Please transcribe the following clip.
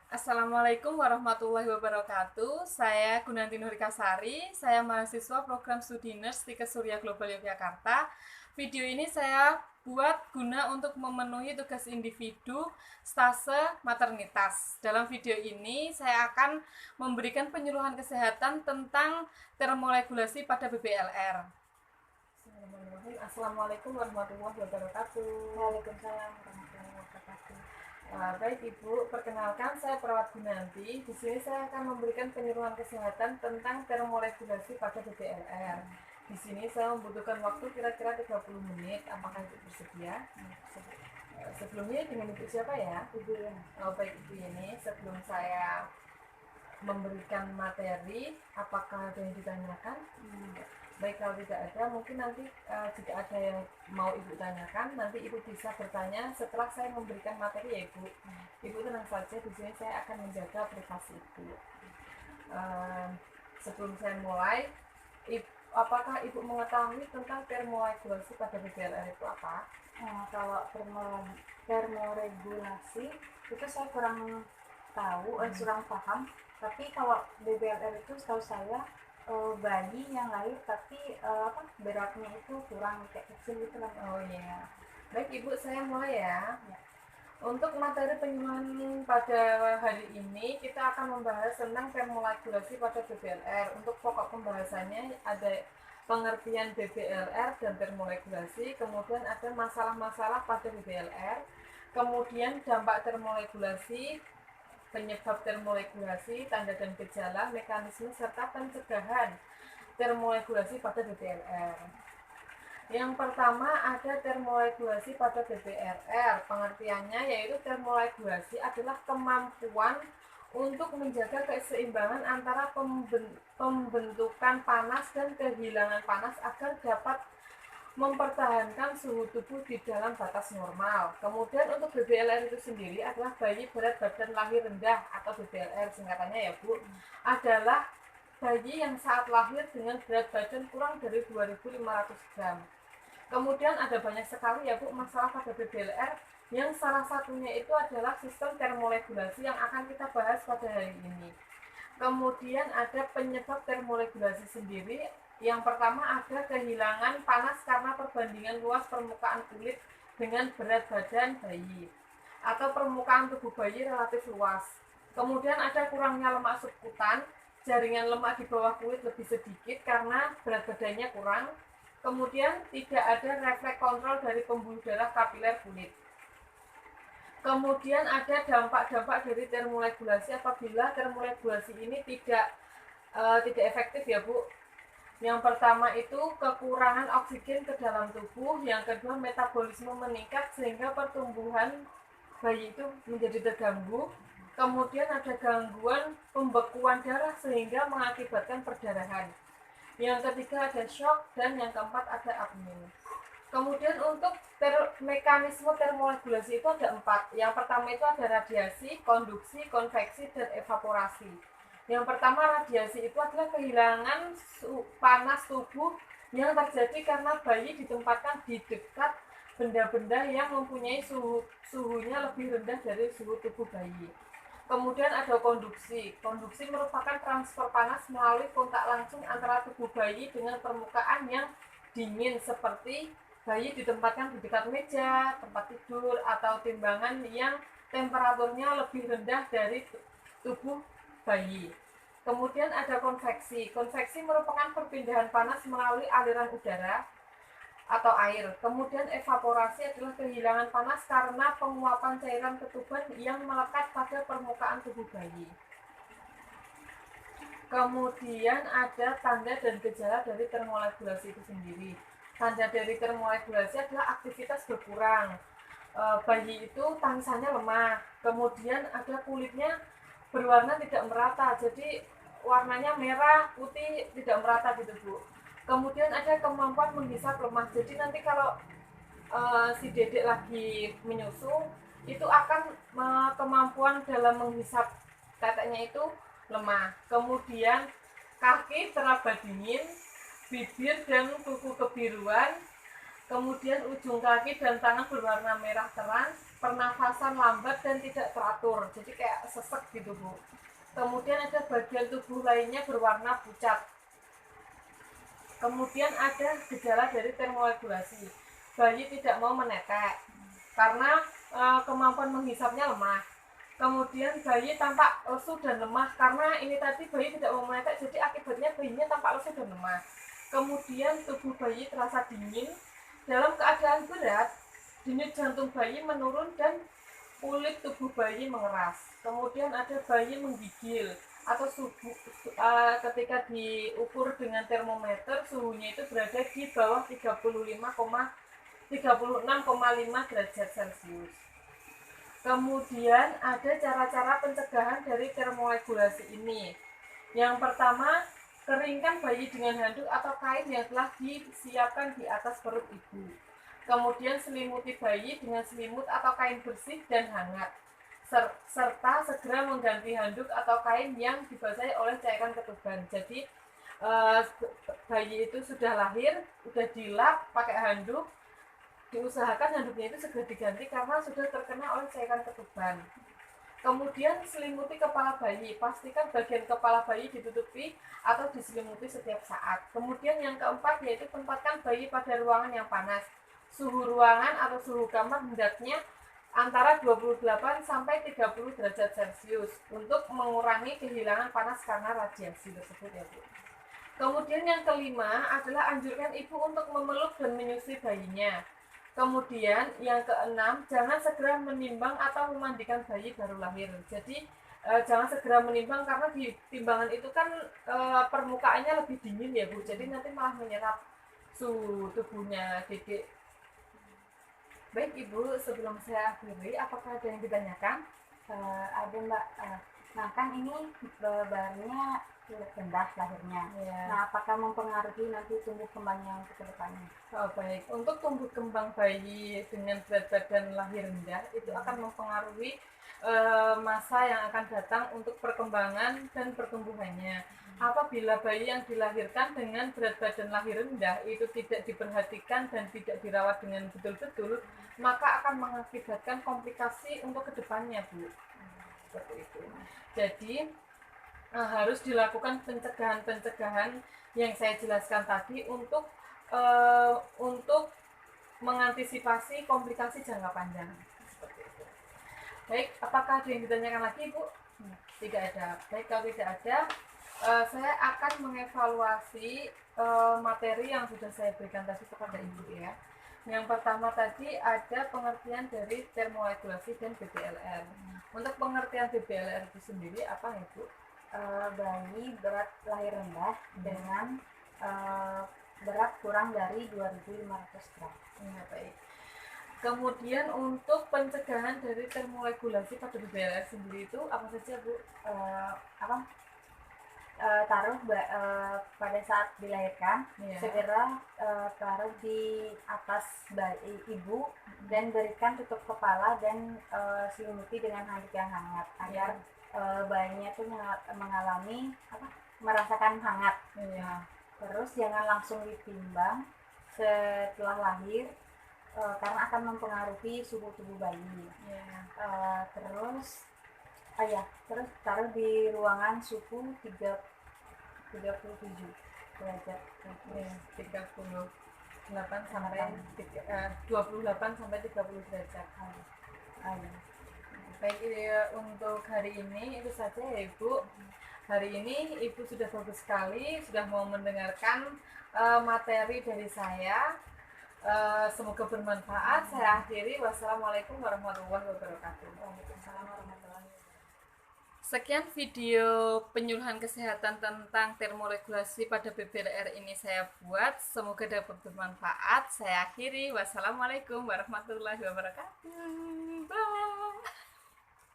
Assalamualaikum warahmatullahi wabarakatuh. Saya Gunanti Nurikasari. Saya mahasiswa program Studi Nurse di Kesurya Global Yogyakarta. Video ini saya buat guna untuk memenuhi tugas individu stase maternitas. Dalam video ini saya akan memberikan penyuluhan kesehatan tentang termoregulasi pada BBLR. Assalamualaikum warahmatullahi wabarakatuh. Waalaikumsalam warahmatullahi wabarakatuh. Baik Ibu, perkenalkan saya Perawat Gunanti. Di sini saya akan memberikan penyuluhan kesehatan tentang termoregulasi pada BBLR. Di sini saya membutuhkan waktu kira-kira 30 menit. Apakah Ibu bersedia? Sebelumnya dengan Ibu siapa ya? Ibu ya. Baik Ibu ini, sebelum saya memberikan materi, apakah ada yang ditanyakan? Baik, kalau tidak ada, mungkin nanti jika ada yang mau Ibu tanyakan, nanti Ibu bisa bertanya setelah saya memberikan materi ya Ibu. Ibu tenang saja, di sini saya akan menjaga privasi Ibu. Sebelum saya mulai, apakah Ibu mengetahui tentang termoregulasi pada BBLR itu apa? Kalau termoregulasi itu saya kurang tahu, kurang paham. Tapi kalau BBLR itu setahu saya bayi yang lahir tapi beratnya itu kurang kayak kecil gitu lah. Oh iya. Baik Ibu, saya mulai ya. Ya. Untuk materi penyuluhan pada hari ini kita akan membahas tentang termoregulasi pada BBLR. Untuk pokok pembahasannya ada pengertian BBLR dan termoregulasi, kemudian ada masalah-masalah pada BBLR, kemudian dampak termoregulasi, penyebab termoregulasi, tanda dan gejala, mekanisme serta pencegahan termoregulasi pada BBLR. Yang pertama ada termoregulasi pada BBLR. Pengertiannya yaitu termoregulasi adalah kemampuan untuk menjaga keseimbangan antara pembentukan panas dan kehilangan panas agar dapat mempertahankan suhu tubuh di dalam batas normal. Kemudian untuk BBLR itu sendiri adalah bayi berat badan lahir rendah atau BBLR singkatannya ya Bu, adalah bayi yang saat lahir dengan berat badan kurang dari 2.500 gram. Kemudian ada banyak sekali ya Bu masalah pada BBLR, yang salah satunya itu adalah sistem termoregulasi yang akan kita bahas pada hari ini. Kemudian ada penyebab termoregulasi sendiri. Yang pertama ada kehilangan panas karena perbandingan luas permukaan kulit dengan berat badan bayi, atau permukaan tubuh bayi relatif luas. Kemudian ada kurangnya lemak subkutan, jaringan lemak di bawah kulit lebih sedikit karena berat badannya kurang. Kemudian tidak ada refleks kontrol dari pembuluh darah kapiler kulit. Kemudian ada dampak-dampak dari termoregulasi apabila termoregulasi ini tidak efektif ya Bu. Yang pertama itu kekurangan oksigen ke dalam tubuh, yang kedua metabolisme meningkat sehingga pertumbuhan bayi itu menjadi terganggu. Kemudian ada gangguan pembekuan darah sehingga mengakibatkan perdarahan. Yang ketiga ada shock, dan yang keempat ada apnea. Kemudian untuk mekanisme termoregulasi itu ada 4. Yang pertama itu ada radiasi, konduksi, konveksi, dan evaporasi. Yang pertama radiasi itu adalah kehilangan panas tubuh yang terjadi karena bayi ditempatkan di dekat benda-benda yang mempunyai suhunya lebih rendah dari suhu tubuh bayi. Kemudian ada konduksi. Konduksi merupakan transfer panas melalui kontak langsung antara tubuh bayi dengan permukaan yang dingin, seperti bayi ditempatkan di dekat meja, tempat tidur, atau timbangan yang temperaturnya lebih rendah dari tubuh bayi. Kemudian ada konveksi. Konveksi merupakan perpindahan panas melalui aliran udara atau air. Kemudian evaporasi adalah kehilangan panas karena penguapan cairan ketuban yang melekat pada permukaan tubuh bayi. Kemudian ada tanda dan gejala dari termoregulasi itu sendiri. Tanda dari termoregulasi adalah aktivitas berkurang. Bayi itu tangisannya lemah. Kemudian ada kulitnya berwarna tidak merata, jadi warnanya merah, putih, tidak merata gitu Bu. Kemudian ada kemampuan menghisap lemah. Jadi nanti kalau si dedek lagi menyusu, itu akan kemampuan dalam menghisap teteknya itu lemah. Kemudian kaki teraba dingin, bibir dan kuku kebiruan, kemudian ujung kaki dan tangan berwarna merah terang, pernafasan lambat dan tidak teratur, jadi kayak sesek gitu Bu. Kemudian ada bagian tubuh lainnya berwarna pucat. Kemudian ada gejala dari termoregulasi, bayi tidak mau menetek karena kemampuan menghisapnya lemah. Kemudian bayi tampak lesu dan lemah karena ini tadi bayi tidak mau menetek, jadi akibatnya bayinya tampak lesu dan lemah. Kemudian tubuh bayi terasa dingin. Dalam keadaan berat, denyut jantung bayi menurun dan kulit tubuh bayi mengeras. Kemudian ada bayi menggigil atau ketika diukur dengan termometer suhunya itu berada di bawah 36,5 derajat Celcius. Kemudian ada cara-cara pencegahan dari termoregulasi ini. Yang pertama, keringkan bayi dengan handuk atau kain yang telah disiapkan di atas perut ibu. Kemudian selimuti bayi dengan selimut atau kain bersih dan hangat, serta segera mengganti handuk atau kain yang dibasahi oleh cairan ketuban. Jadi bayi itu sudah lahir, sudah dilap pakai handuk, diusahakan handuknya itu segera diganti karena sudah terkena oleh cairan ketuban. Kemudian selimuti kepala bayi, pastikan bagian kepala bayi ditutupi atau diselimuti setiap saat. Kemudian yang keempat yaitu tempatkan bayi pada ruangan yang panas. Suhu ruangan atau suhu kamar hendaknya antara 28 sampai 30 derajat Celcius untuk mengurangi kehilangan panas karena radiasi tersebut ya Bu. Kemudian yang kelima adalah anjurkan ibu untuk memeluk dan menyusui bayinya. Kemudian yang keenam, jangan segera menimbang atau memandikan bayi baru lahir. Jadi jangan segera menimbang karena di timbangan itu kan permukaannya lebih dingin ya Bu. Jadi nanti malah menyerap suhu tubuhnya dedek. Baik Ibu, sebelum saya akhiri, apakah ada yang ditanyakan? Ada Mbak. Nah kan ini barunya rendah lahirnya. Ya. Nah apakah mempengaruhi nanti tumbuh kembangnya untuk kedepannya? Oh, baik. Untuk tumbuh kembang bayi dengan berat badan lahir rendah itu akan mempengaruhi masa yang akan datang untuk perkembangan dan pertumbuhannya. Apabila bayi yang dilahirkan dengan berat badan lahir rendah itu tidak diperhatikan dan tidak dirawat dengan betul-betul, maka akan mengakibatkan komplikasi untuk kedepannya, Bu. Seperti itu. Jadi harus dilakukan pencegahan-pencegahan yang saya jelaskan tadi untuk mengantisipasi komplikasi jangka panjang. Seperti itu. Baik, apakah ada yang ditanyakan lagi, Bu? Tidak ada. Baik, kalau tidak ada, saya akan mengevaluasi materi yang sudah saya berikan tadi kepada Ibu ya. Yang pertama tadi ada pengertian dari termoregulasi dan BBLR. Untuk pengertian BBLR itu sendiri apa ya Bu? Bayi berat lahir rendah dengan berat kurang dari 2.500 gram. Ya, baik. Kemudian untuk pencegahan dari termoregulasi pada BBLR sendiri itu apa saja Bu? Taruh pada saat dilahirkan, Ya. segera taruh di atas ibu dan berikan tutup kepala dan selimuti dengan handuk yang hangat agar bayinya tuh mengalami merasakan hangat. Ya. Terus jangan langsung ditimbang setelah lahir karena akan mempengaruhi suhu tubuh bayi. Ya. Terus taruh di ruangan suhu 37 derajat. Ya, 28 sampai 28 sampai 30 derajat. Baik, untuk hari ini itu saja ya Ibu. Hari ini Ibu sudah bagus sekali, sudah mau mendengarkan materi dari saya. Semoga bermanfaat. Saya akhiri. Wassalamualaikum warahmatullahi wabarakatuh. Waalaikumsalam warahmatullahi wabarakatuh. Sekian video penyuluhan kesehatan tentang termoregulasi pada BBLR ini saya buat. Semoga dapat bermanfaat. Saya akhiri. Wassalamualaikum warahmatullahi wabarakatuh. Bye.